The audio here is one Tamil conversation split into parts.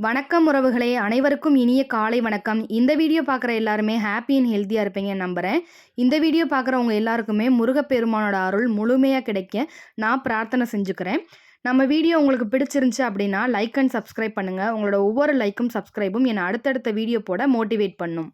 வணக்கம் உறவுகளே, அனைவருக்கும் இனிய காலை வணக்கம். இந்த வீடியோ பார்க்குற எல்லாருமே ஹாப்பி அண்ட் ஹெல்த்தியாக இருப்பீங்கன்னு நம்புகிறேன். இந்த வீடியோ பார்க்குறவங்க எல்லாருக்குமே முருகப்பெருமானோட அருள் முழுமையாக கிடைக்க நான் பிரார்த்தனை செஞ்சுக்கிறேன். நம்ம வீடியோ உங்களுக்கு பிடிச்சிருந்துச்சு அப்படின்னா லைக் அண்ட் சப்ஸ்கிரைப் பண்ணுங்கள். உங்களோட ஒவ்வொரு லைக்கும் சப்ஸ்கிரைபும் என்னை அடுத்தடுத்த வீடியோ போட மோட்டிவேட் பண்ணும்.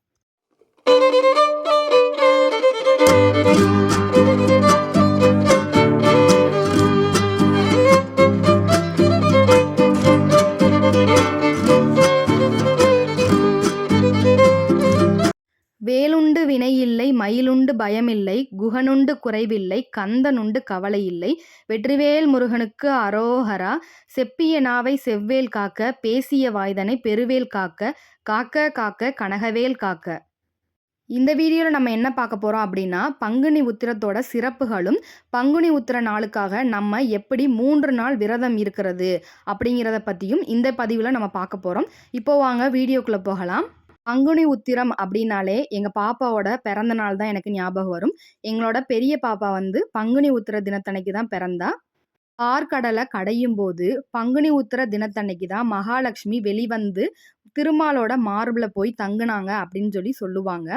வேலுண்டு வினையில்லை மயிலுண்டு பயமில்லை குகனுண்டு குறைவில்லை கந்தனுண்டு கவலையில்லை வெற்றிவேல் முருகனுக்கு அரோஹரா. செப்பிய நாவை செவ்வேல் காக்க பேசிய வாய்தனை பெருவேல் காக்க காக்க காக்க கனகவேல் காக்க. இந்த வீடியோவில் நம்ம என்ன பார்க்க போகிறோம் அப்படின்னா பங்குனி உத்திரத்தோட சிறப்புகளும் பங்குனி உத்திர நாளுக்காக நம்ம எப்படி 3 நாள் விரதம் இருக்கிறது அப்படிங்கிறத பற்றியும் இந்த பதிவில் நம்ம பார்க்க போகிறோம். இப்போ வாங்க வீடியோக்குள்ளே போகலாம். பங்குனி உத்திரம் அப்படின்னாலே எங்கள் பாப்பாவோட பிறந்த நாள் தான் எனக்கு ஞாபகம் வரும். எங்களோட பெரிய பாப்பா பங்குனி உத்திர தினத்தன்னைக்கு தான் பிறந்தா. ஆற்கடலை கடையும் போது பங்குனி உத்திர தினத்தன்னைக்கு தான் மகாலட்சுமி வெளிவந்து திருமாலோட மார்பில் போய் தங்குனாங்க அப்படின்னு சொல்லுவாங்க.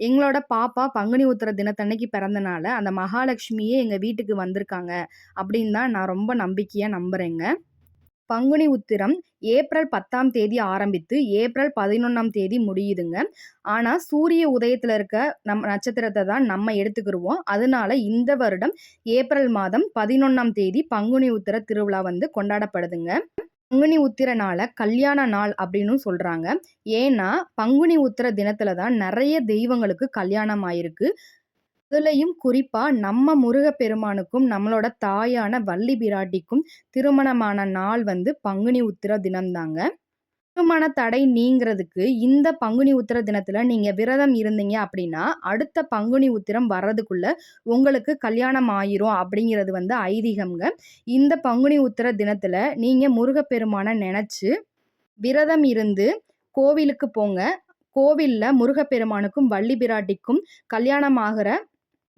எங்களோட பாப்பா பங்குனி உத்திர தினத்தன்னைக்கு பிறந்தனால அந்த மகாலட்சுமியே எங்கள் வீட்டுக்கு வந்திருக்காங்க அப்படின்னு தான் நான் ரொம்ப நம்பிக்கையாக நம்புகிறேங்க. பங்குனி உத்திரம் ஏப்ரல் 10ஆம் தேதி ஆரம்பித்து ஏப்ரல் 11ஆம் தேதி முடியுதுங்க. ஆனால் சூரிய உதயத்தில் இருக்க நட்சத்திரத்தை தான் நம்ம எடுத்துக்கிடுவோம். அதனால இந்த வருடம் ஏப்ரல் மாதம் 11ஆம் தேதி பங்குனி உத்திர திருவிழா கொண்டாடப்படுதுங்க. பங்குனி உத்திர நாளை கல்யாண நாள் அப்படின்னு சொல்கிறாங்க. ஏன்னா பங்குனி உத்திர தினத்தில் தான் நிறைய தெய்வங்களுக்கு கல்யாணம் ஆயிருக்கு. அதுலேயும் குறிப்பாக நம்ம முருகப்பெருமானுக்கும் நம்மளோட தாயான வள்ளி பிராட்டிக்கும் திருமணமான நாள் பங்குனி உத்திர தினம்தாங்க. திருமண தடை நீங்கிறதுக்கு இந்த பங்குனி உத்திர தினத்தில் நீங்கள் விரதம் இருந்தீங்க அப்படின்னா அடுத்த பங்குனி உத்திரம் வர்றதுக்குள்ள உங்களுக்கு கல்யாணம் ஆயிரும் அப்படிங்கிறது ஐதீகம்ங்க. இந்த பங்குனி உத்திர தினத்தில் நீங்கள் முருகப்பெருமானை நினச்சி விரதம் இருந்து கோவிலுக்கு போங்க. கோவிலில் முருகப்பெருமானுக்கும் வள்ளி பிராட்டிக்கும் கல்யாணம் ஆகிற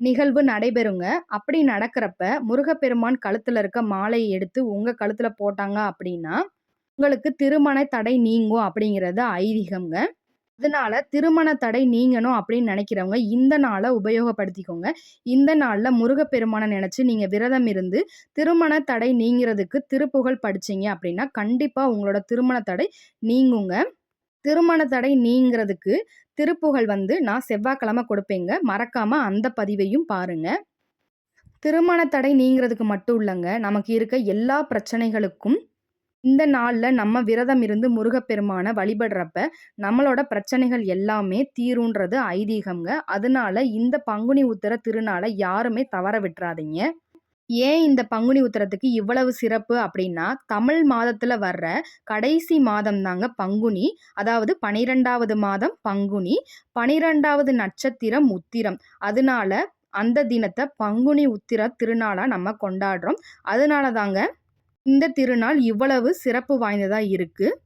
நிகழ்வு நடைபெறுங்க. அப்படி நடக்கிறப்ப முருகப்பெருமான் கழுத்தில் இருக்க மாலையை எடுத்து உங்கள் கழுத்தில் போட்டாங்க அப்படின்னா உங்களுக்கு திருமண தடை நீங்கும் அப்படிங்கிறது ஐதீகம்ங்க. அதனால திருமண தடை நீங்கணும் அப்படின்னு நினைக்கிறவங்க இந்த நாளை உபயோகப்படுத்திக்கோங்க. இந்த நாளில் முருகப்பெருமானை நினச்சி நீங்கள் விரதம் இருந்து திருமண தடை நீங்கிறதுக்கு திருப்புகழ் படிச்சிங்க அப்படின்னா கண்டிப்பாக உங்களோட திருமண தடை நீங்குங்க. திருமண தடை நீங்கிறதுக்கு திருப்புகழ் நான் செவ்வாய்க்கிழமை கொடுப்பேங்க. மறக்காம அந்த பதிவையும் பாருங்க. திருமண தடை நீங்கிறதுக்கு மட்டும் இல்லைங்க, நமக்கு இருக்க எல்லா பிரச்சனைகளுக்கும் இந்த நாளில் நம்ம விரதம் இருந்து முருகப்பெருமானை வழிபடுறப்ப நம்மளோட பிரச்சனைகள் எல்லாமே தீருன்றது ஐதீகம்ங்க. அதனால இந்த பங்குனி உத்திர திருநாளை யாருமே தவற விட்டுறாதீங்க. ஏன் இந்த பங்குனி உத்திரத்துக்கு இவ்வளவு சிறப்பு அப்படின்னா தமிழ் மாதத்தில் வர்ற கடைசி மாதம் தாங்க பங்குனி. அதாவது 12வது மாதம் பங்குனி, 12வது நட்சத்திரம் உத்திரம். அதனால அந்த தினத்தை பங்குனி உத்திர திருநாளாக நம்ம கொண்டாடுறோம். அதனால தாங்க இந்த திருநாள் இவ்வளவு சிறப்பு வாய்ந்ததாக இருக்குது.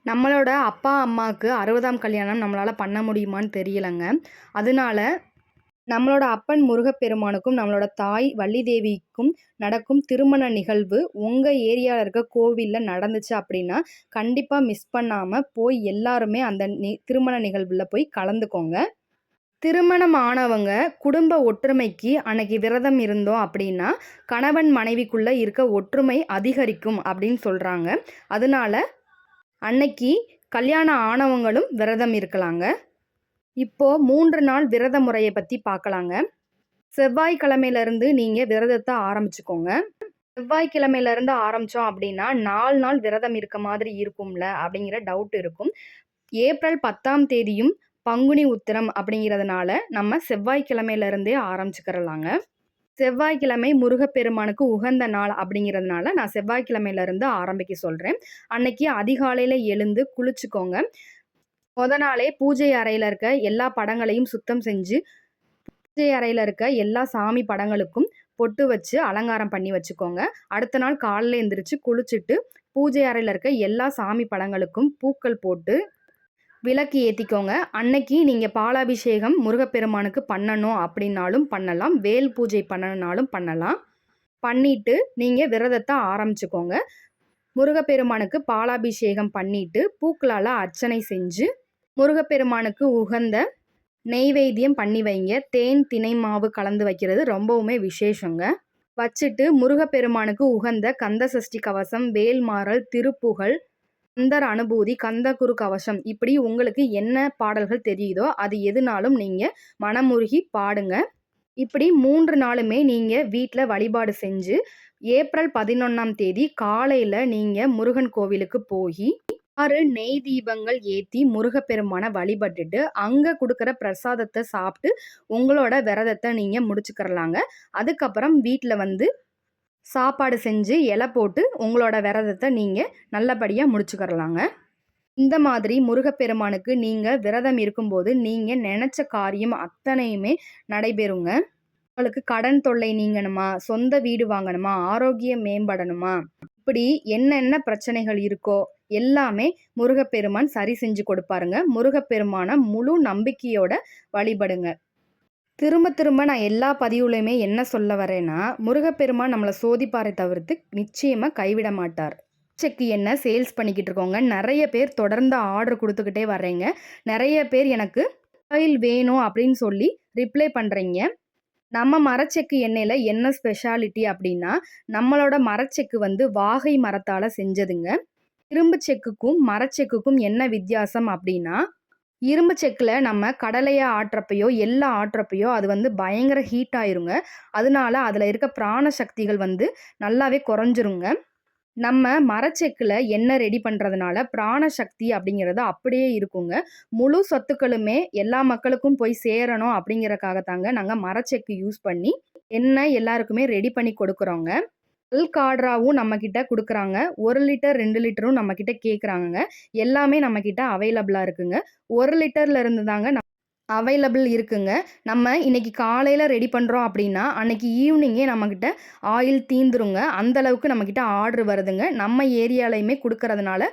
நம்மளோட அப்பா அம்மாவுக்கு 60ஆம் கல்யாணம் நம்மளால் பண்ண முடியுமான்னு தெரியலைங்க. அதனால நம்மளோட அப்பன் முருகப்பெருமானுக்கும் நம்மளோட தாய் வள்ளி தேவிக்கும் நடக்கும் திருமண நிகழ்வு உங்கள் ஏரியாவில் இருக்க கோவிலில் நடந்துச்சு அப்படின்னா கண்டிப்பாக மிஸ் பண்ணாமல் போய் எல்லாருமே அந்த திருமண நிகழ்வில் போய் கலந்துக்கோங்க. திருமணம் ஆனவங்க குடும்ப ஒற்றுமைக்கு அன்னைக்கு விரதம் இருந்தோம் அப்படின்னா கணவன் மனைவிக்குள்ளே இருக்க ஒற்றுமை அதிகரிக்கும் அப்படின்னு சொல்கிறாங்க. அதனால அன்னைக்கு கல்யாணம் ஆனவங்களும் விரதம் இருக்கலாங்க. இப்போ 3 நாள் விரத முறையை பற்றி பார்க்கலாங்க. செவ்வாய்க்கிழமையிலேருந்து நீங்கள் விரதத்தை ஆரம்பிச்சுக்கோங்க. செவ்வாய்க்கிழமையிலேருந்து ஆரம்பித்தோம் அப்படின்னா 4 நாள் விரதம் இருக்க மாதிரி இருக்கும்ல அப்படிங்கிற டவுட் இருக்கும். ஏப்ரல் 10ஆம் தேதியும் பங்குனி உத்திரம் அப்படிங்கிறதுனால நம்ம செவ்வாய்க்கிழமையிலேருந்தே ஆரம்பிச்சுக்கிறலாங்க. செவ்வாய்க்கிழமை முருகப்பெருமானுக்கு உகந்த நாள் அப்படிங்கிறதுனால நான் செவ்வாய்க்கிழமையிலேருந்து ஆரம்பிக்க சொல்கிறேன். அன்னைக்கு அதிகாலையில் எழுந்து குளிச்சுக்கோங்க. நாளே பூஜை அறையில் இருக்க எல்லா படங்களையும் சுத்தம் செஞ்சு பூஜை அறையில் இருக்க எல்லா சாமி படங்களுக்கும் பொட்டு வச்சு அலங்காரம் பண்ணி வச்சுக்கோங்க. அடுத்த நாள் காலையில் எழுந்திரிச்சு குளிச்சுட்டு பூஜை அறையில் இருக்க எல்லா சாமி படங்களுக்கும் பூக்கள் போட்டு விளக்கு ஏற்றிக்கோங்க. அன்னைக்கு நீங்கள் பாலாபிஷேகம் முருகப்பெருமானுக்கு பண்ணணும் அப்படின்னாலும் பண்ணலாம், வேல் பூஜை பண்ணணுன்னாலும் பண்ணலாம். பண்ணிவிட்டு நீங்கள் விரதத்தை ஆரம்பிச்சுக்கோங்க. முருகப்பெருமானுக்கு பாலாபிஷேகம் பண்ணிட்டு பூக்களால் அர்ச்சனை செஞ்சு முருகப்பெருமானுக்கு உகந்த நெய்வேத்தியம் பண்ணி வைங்க. தேன் தினை மாவு கலந்து வைக்கிறது ரொம்பவுமே விசேஷங்க. வச்சுட்டு முருகப்பெருமானுக்கு உகந்த கந்த சஷ்டி கவசம், வேல்மாறல், திருப்புகழ், கந்தர் அனுபூதி, கந்தகுரு கவசம் இப்படி உங்களுக்கு என்ன பாடல்கள் தெரியுதோ அது எதுனாலும் நீங்கள் மனமுருகி பாடுங்க. இப்படி 3 நாளுமே நீங்கள் வீட்டில் வழிபாடு செஞ்சு ஏப்ரல் 11ஆம் தேதி காலையில் நீங்கள் முருகன் கோவிலுக்கு போய் 6 நெய் தீபங்கள் ஏற்றி முருகப்பெருமானை வழிபட்டுட்டு அங்கே கொடுக்குற பிரசாதத்தை சாப்பிட்டு உங்களோட விரதத்தை நீங்கள் முடிச்சுக்கிறலாங்க. அதுக்கப்புறம் வீட்டில் வந்து சாப்பாடு செஞ்சு இலை போட்டு உங்களோட விரதத்தை நீங்கள் நல்லபடியாக முடிச்சுக்கிறலாங்க. இந்த மாதிரி முருகப்பெருமானுக்கு நீங்கள் விரதம் இருக்கும்போது நீங்கள் நினச்ச காரியம் அத்தனையுமே நடைபெறுங்க. உங்களுக்கு கடன் தொல்லை நீங்கணுமா, சொந்த வீடு வாங்கணுமா, ஆரோக்கியம் மேம்படணுமா, இப்படி என்னென்ன பிரச்சனைகள் இருக்கோ எல்லாமே முருகப்பெருமான் சரி செஞ்சு கொடுப்பாருங்க. முருகப்பெருமானை முழு நம்பிக்கையோட வழிபடுங்க. திரும்ப திரும்ப நான் எல்லா பதிவுலையுமே என்ன சொல்ல வரேன்னா, முருகப்பெருமான் நம்மளை சோதிப்பாரை தவிர்த்து நிச்சயமாக கைவிட மாட்டார். செக்கு என்ன சேல்ஸ் பண்ணிக்கிட்டு இருக்கோங்க. நிறைய பேர் தொடர்ந்து ஆர்டர் கொடுத்துக்கிட்டே வர்றீங்க. நிறைய பேர் எனக்கு ஆயில் வேணும் அப்படின்னு சொல்லி ரிப்ளை பண்ணுறீங்க. நம்ம மரச்செக்கு எண்ணெயில் என்ன ஸ்பெஷாலிட்டி அப்படின்னா, நம்மளோட மரச்செக்கு வந்து வாகை மரத்தால் செஞ்சதுங்க. இரும்பு செக்குக்கும் மரச்செக்குக்கும் என்ன வித்தியாசம் அப்படின்னா, இரும்பு செக்கில் நம்ம கடலையை ஆட்டுறப்பையோ எள்ளை ஆட்டுறப்பையோ அது வந்து பயங்கர ஹீட் ஆயிருங்க. அதனால அதில் இருக்க பிராண சக்திகள் வந்து நல்லாவே குறைஞ்சிருங்க. நம்ம மரச்செக்கில் எண்ணெய் ரெடி பண்ணுறதுனால பிராண சக்தி அப்படிங்கிறது அப்படியே இருக்குங்க. முழு சத்துக்களுமே எல்லா மக்களுக்கும் போய் சேரணும் அப்படிங்கிறக்காகத்தாங்க நாங்கள் மரச்செக்கு யூஸ் பண்ணி எண்ணெய் எல்லாருக்குமே ரெடி பண்ணி கொடுக்குறோங்க. பல்க் ஆர்டராகவும் நம்மக்கிட்ட கொடுக்குறாங்க. 1 லிட்டர் 2 லிட்டரும் நம்மக்கிட்ட கேட்குறாங்க. எல்லாமே நம்மக்கிட்ட அவைலபிளாக இருக்குங்க. 1 லிட்டரில் இருந்து தாங்க அவைலபிள் இருக்குங்க. நம்ம இன்றைக்கி காலையில் ரெடி பண்ணுறோம் அப்படின்னா அன்றைக்கி ஈவினிங்கே நம்மக்கிட்ட ஆயில் தீந்துருங்க. அந்தளவுக்கு நம்மக்கிட்ட ஆர்டர் வருதுங்க. நம்ம ஏரியாலையுமே கொடுக்கறதுனால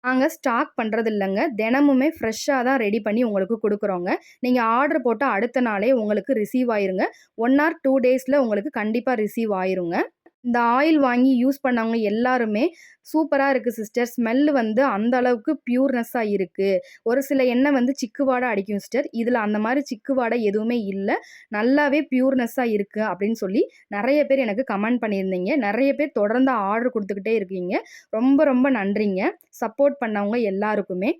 நாங்கள் ஸ்டாக் பண்ணுறது இல்லைங்க. தினமுமே ஃப்ரெஷ்ஷாக தான் ரெடி பண்ணி உங்களுக்கு கொடுக்குறோங்க. நீங்கள் ஆர்டர் போட்டால் அடுத்த நாளே உங்களுக்கு ரிசீவ் ஆயிருங்க. 1 ஆர் 2 டேஸில் உங்களுக்கு கண்டிப்பாக ரிசீவ் ஆயிருங்க. இந்த ஆயில் வாங்கி யூஸ் பண்ணவங்க எல்லாருமே சூப்பராக இருக்குது சிஸ்டர், ஸ்மெல்லு வந்து அந்த அளவுக்கு பியூர்னஸ்ஸாக இருக்குது. ஒரு சில எண்ணெய் வந்து சிக்கு வாடை அடிக்கும் சிஸ்டர், இதில் அந்த மாதிரி சிக்கு வாடை எதுவுமே இல்லை, நல்லாவே பியூர்னஸ்ஸாக இருக்குது அப்படின்னு சொல்லி நிறைய பேர் எனக்கு கமெண்ட் பண்ணியிருந்தீங்க. நிறைய பேர் தொடர்ந்து ஆர்டர் கொடுத்துக்கிட்டே இருக்கீங்க. ரொம்ப ரொம்ப நன்றிங்க சப்போர்ட் பண்ணவங்க எல்லாருக்குமே.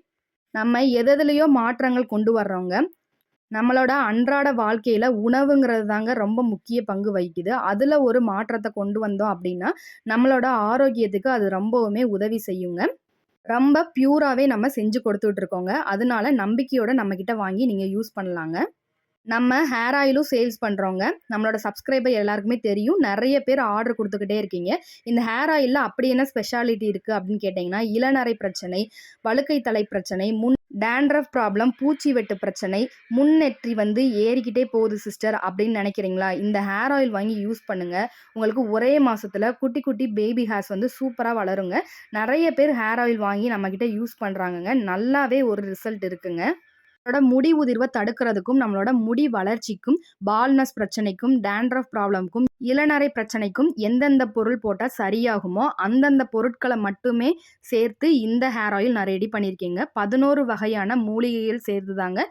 நம்ம எதுலையோ மாற்றங்கள் கொண்டு வர்றோங்க. நம்மளோட அன்றாட வாழ்க்கையில் உணவுங்கிறது தாங்க ரொம்ப முக்கிய பங்கு வகிக்குது. அதில் ஒரு மாற்றத்தை கொண்டு வந்தோம் அப்படின்னா நம்மளோட ஆரோக்கியத்துக்கு அது ரொம்பவுமே உதவி செய்யுங்க. ரொம்ப பியூராகவே நம்ம செஞ்சு கொடுத்துட்ருக்கோங்க. அதனால நம்பிக்கையோட நம்மக்கிட்ட வாங்கி நீங்கள் யூஸ் பண்ணலாங்க. நம்ம ஹேர் ஆயிலும் சேல்ஸ் பண்ணுறோங்க. நம்மளோட சப்ஸ்கிரைபர் எல்லாருக்குமே தெரியும். நிறைய பேர் ஆர்டர் கொடுத்துக்கிட்டே இருக்கீங்க. இந்த ஹேர் ஆயிலில் அப்படி என்ன ஸ்பெஷாலிட்டி இருக்குது அப்படின்னு கேட்டிங்கன்னா, இளநரை பிரச்சனை, வழுக்கை தலை பிரச்சனை, டேண்ட்ரஃப் ப்ராப்ளம், பூச்சி வெட்டு பிரச்சனை, முன்னெற்றி வந்து ஏறிக்கிட்டே போகுது சிஸ்டர் அப்படின்னு நினைக்கிறீங்களா, இந்த ஹேர் ஆயில் வாங்கி யூஸ் பண்ணுங்கள். உங்களுக்கு ஒரே மாதத்தில் குட்டி குட்டி பேபி ஹேர்ஸ் வந்து சூப்பராக வளருங்க. நிறைய பேர் ஹேர் ஆயில் வாங்கி நம்மக்கிட்ட யூஸ் பண்ணுறாங்கங்க. நல்லாவே ஒரு ரிசல்ட் இருக்குங்க. நம்மளோட முடி உதிர்வை தடுக்கிறதுக்கும், நம்மளோட முடி வளர்ச்சிக்கும், பால்னஸ் பிரச்சனைக்கும், டேண்ட்ரஃப் ப்ராப்ளம்க்கும், இளநரை பிரச்சனைக்கும் எந்தெந்த பொருள் போட்டால் சரியாகுமோ அந்தந்த பொருட்களை மட்டுமே சேர்த்து இந்த ஹேர் ஆயில் நான் ரெடி பண்ணியிருக்கேங்க. 11 வகையான மூலிகைகள் சேர்த்து தாங்க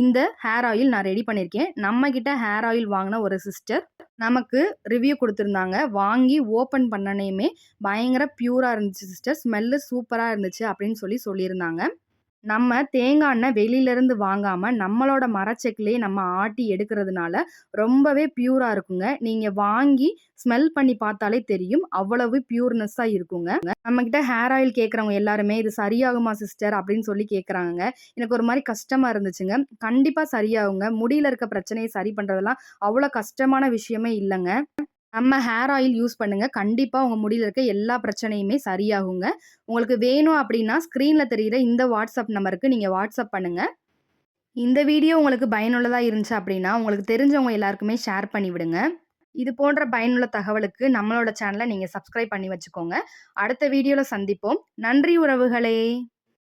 இந்த ஹேர் ஆயில் நான் ரெடி பண்ணியிருக்கேன். நம்மக்கிட்ட ஹேர் ஆயில் வாங்கின ஒரு சிஸ்டர் நமக்கு ரிவ்யூ கொடுத்துருந்தாங்க. வாங்கி ஓப்பன் பண்ணனையுமே பயங்கர பியூராக இருந்துச்சு சிஸ்டர், ஸ்மெல்லு சூப்பராக இருந்துச்சு அப்படின்னு சொல்லியிருந்தாங்க. நம்ம தேங்காய் எண்ணெய் வெளியிலேருந்து வாங்காமல் நம்மளோட மரச்செக்கிலேயே நம்ம ஆட்டி எடுக்கிறதுனால ரொம்பவே பியூராக இருக்குங்க. நீங்கள் வாங்கி ஸ்மெல் பண்ணி பார்த்தாலே தெரியும், அவ்வளவு பியூர்னஸ்ஸாக இருக்குங்க. நம்மக்கிட்ட ஹேர் ஆயில் கேட்குறவங்க எல்லாருமே இது சரியாகுமா சிஸ்டர் அப்படின்னு சொல்லி கேட்குறாங்க. எனக்கு ஒரு மாதிரி கஷ்டமாக இருந்துச்சுங்க. கண்டிப்பாக சரியாகுங்க. முடியில் இருக்க பிரச்சனையை சரி பண்ணுறதெல்லாம் அவ்வளோ கஷ்டமான விஷயமே இல்லைங்க. நம்ம ஹேர் ஆயில் யூஸ் பண்ணுங்கள். கண்டிப்பாக உங்கள் முடியில் இருக்க எல்லா பிரச்சனையுமே சரியாகுங்க. உங்களுக்கு வேணும் அப்படின்னா ஸ்க்ரீனில் தெரிகிற இந்த வாட்ஸ்அப் நம்பருக்கு நீங்கள் வாட்ஸ்அப் பண்ணுங்கள். இந்த வீடியோ உங்களுக்கு பயனுள்ளதாக இருந்துச்சு அப்படின்னா உங்களுக்கு தெரிஞ்சவங்க எல்லாருக்குமே ஷேர் பண்ணி விடுங்க. இது போன்ற பயனுள்ள தகவலுக்கு நம்மளோட சேனலை நீங்கள் சப்ஸ்கிரைப் பண்ணி வச்சுக்கோங்க. அடுத்த வீடியோவில் சந்திப்போம். நன்றி உறவுகளே.